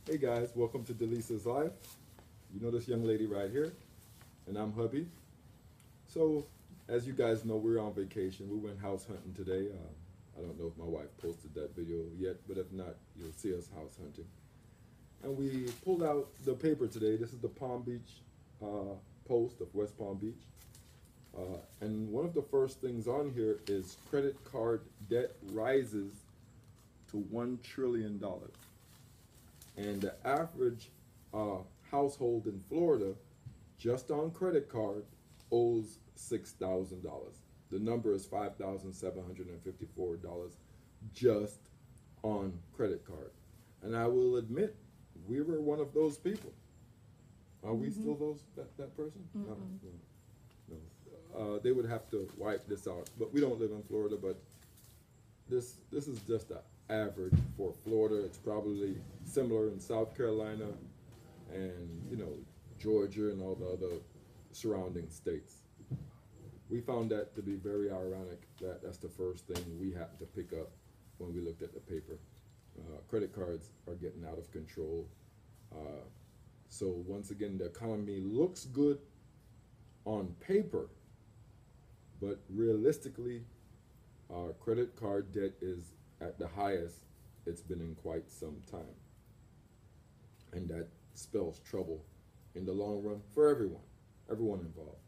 Hey guys, welcome to Delisa's Life. You know this young lady right here, and I'm hubby. So, as you guys know, we're on vacation. We went house hunting today. I don't know if my wife posted that video yet, but if not, you'll see us house hunting. And we pulled out the paper today. This is the Palm Beach Post of West Palm Beach. And one of the first things on here is credit card debt rises to $1 trillion. And the average household in Florida, just on credit card, owes $6,000. The number is $5,754 just on credit card. And I will admit, we were one of those people. Are we still that person? No, no. They would have to wipe this out. But we don't live in Florida. But this is just the average for Florida. It's probably similar in South Carolina and Georgia and all the other surrounding states. We found that to be very ironic that that's the first thing we happened to pick up when we looked at the paper. Credit cards are getting out of control. So once again, the economy looks good on paper, but realistically, our credit card debt is at the highest it's been in quite some time. And that spells trouble in the long run for everyone involved.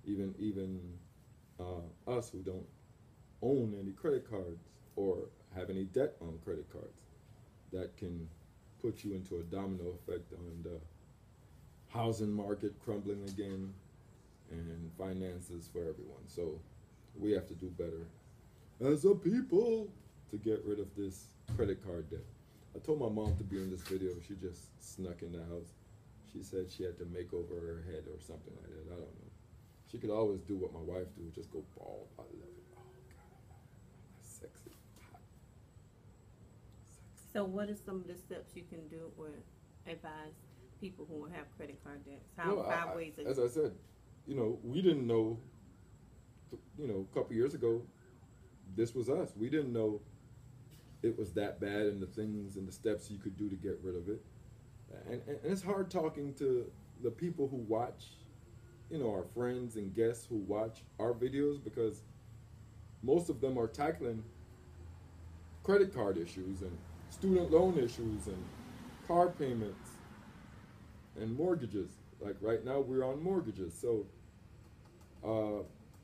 Even us who don't own any credit cards or have any debt on credit cards. That can put you into a domino effect on the housing market crumbling again and finances for everyone. So we have to do better as a people to get rid of this credit card debt. I told my mom to be in this video. She just snuck in the house. She said she had to make over her head or something like that. I don't know. She could always do what my wife do, just go bald. I love it. Oh God, that's sexy, hot, sexy. So, what are some of the steps you can do or advise people who have credit card debts? How No, five ways? as I said, we didn't know. A couple years ago, this was us. We didn't know it was that bad, and the things and the steps you could do to get rid of it. And it's hard talking to the people who watch, our friends and guests who watch our videos, because most of them are tackling credit card issues and student loan issues and car payments and mortgages. Like right now, we're on mortgages. So,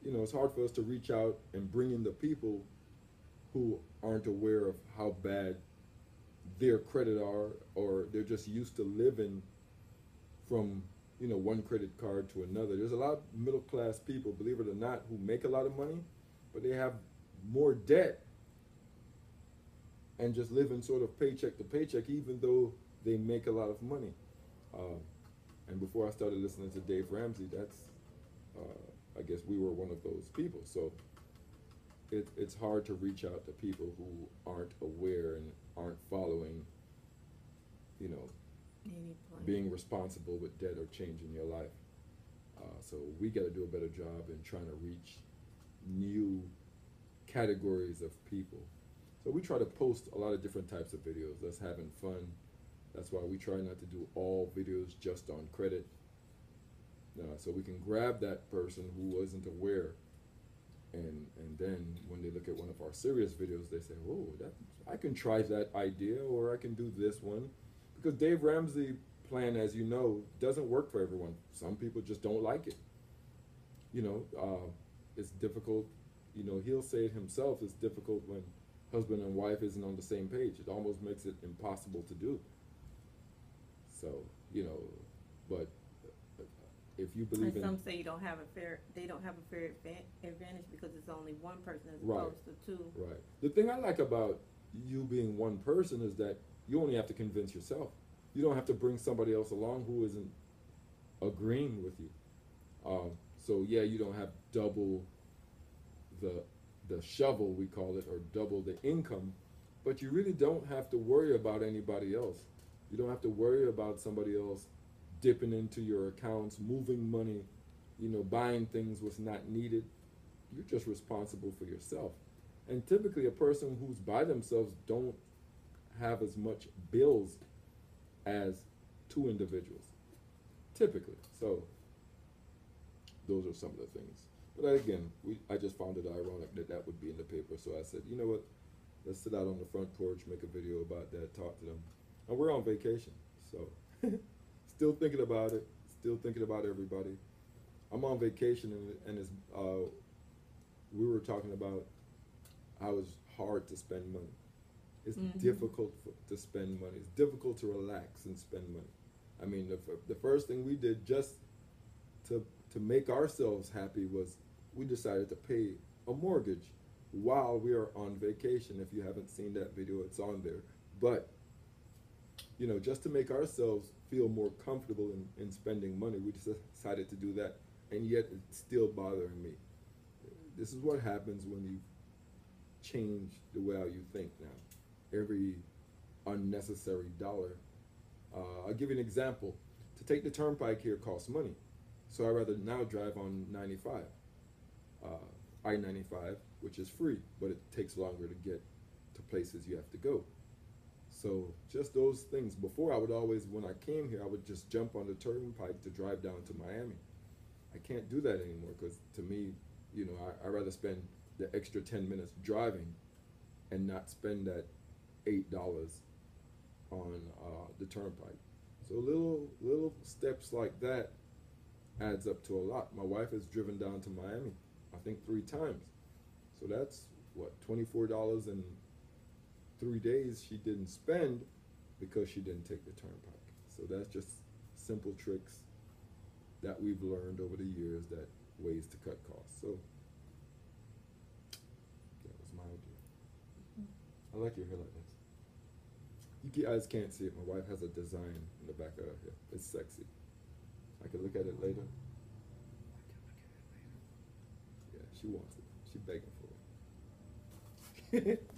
it's hard for us to reach out and bring in the people who aren't aware of how bad their credit are, or they're just used to living from one credit card to another. There's a lot of middle class people, believe it or not, who make a lot of money, but they have more debt and just living sort of paycheck to paycheck, even though they make a lot of money. And before I started listening to Dave Ramsey, that's I guess we were one of those people. So it's hard to reach out to people who aren't aware and aren't following, being responsible with debt or changing your life. So we got to do a better job in trying to reach new categories of people. So we try to post a lot of different types of videos. That's having fun. That's why we try not to do all videos just on credit. So we can grab that person who wasn't aware, and then when they look at one of our serious videos, they say, "Oh, I can try that idea, or I can do this one," because Dave Ramsey plan, as you know, doesn't work for everyone. Some people just don't like it. It's difficult. He'll say it himself. It's difficult when husband and wife isn't on the same page. It almost makes it impossible to do. So, but if you believe in, some say they don't have a fair advantage because it's only one person as right, opposed to two. right. The thing I like about you being one person is that you only have to convince yourself. You don't have to bring somebody else along who isn't agreeing with you. So yeah, you don't have double the shovel, we call it, or double the income, but you really don't have to worry about anybody else. You don't have to worry about somebody else dipping into your accounts, moving money, buying things was not needed. You're just responsible for yourself. And typically a person who's by themselves don't have as much bills as two individuals, typically. So those are some of the things. But again, I just found it ironic that that would be in the paper. So I said, you know what? Let's sit out on the front porch, make a video about that, talk to them. And we're on vacation, so still thinking about it, still thinking about everybody. I'm on vacation, and it's, we were talking about how it's hard to spend money. It's difficult to spend money. It's difficult to relax and spend money. I mean, the first thing we did just to make ourselves happy was we decided to pay a mortgage while we are on vacation. If you haven't seen that video, it's on there. But, you know, just to make ourselves feel more comfortable in spending money, we just decided to do that. And yet it's still bothering me. This is what happens when you change the way how you think now. Every unnecessary dollar. I'll give you an example. To take the turnpike here costs money. So I'd rather now drive on 95, I-95, which is free, but it takes longer to get to places you have to go. So just those things. Before I would always, when I came here, I would just jump on the turnpike to drive down to Miami. I can't do that anymore because to me, you know, I'd rather spend the extra 10 minutes driving and not spend that $8 on the turnpike. So little steps like that adds up to a lot. My wife has driven down to Miami, I think 3 times. So that's what, $24 in 3 days she didn't spend because she didn't take the turnpike. So that's just simple tricks that we've learned over the years, that ways to cut costs. So that was my idea. I like your hair like this. You guys can't see it. My wife has a design in the back of her hair. It's sexy. I can look at it later. Yeah, she wants it. She's begging for it.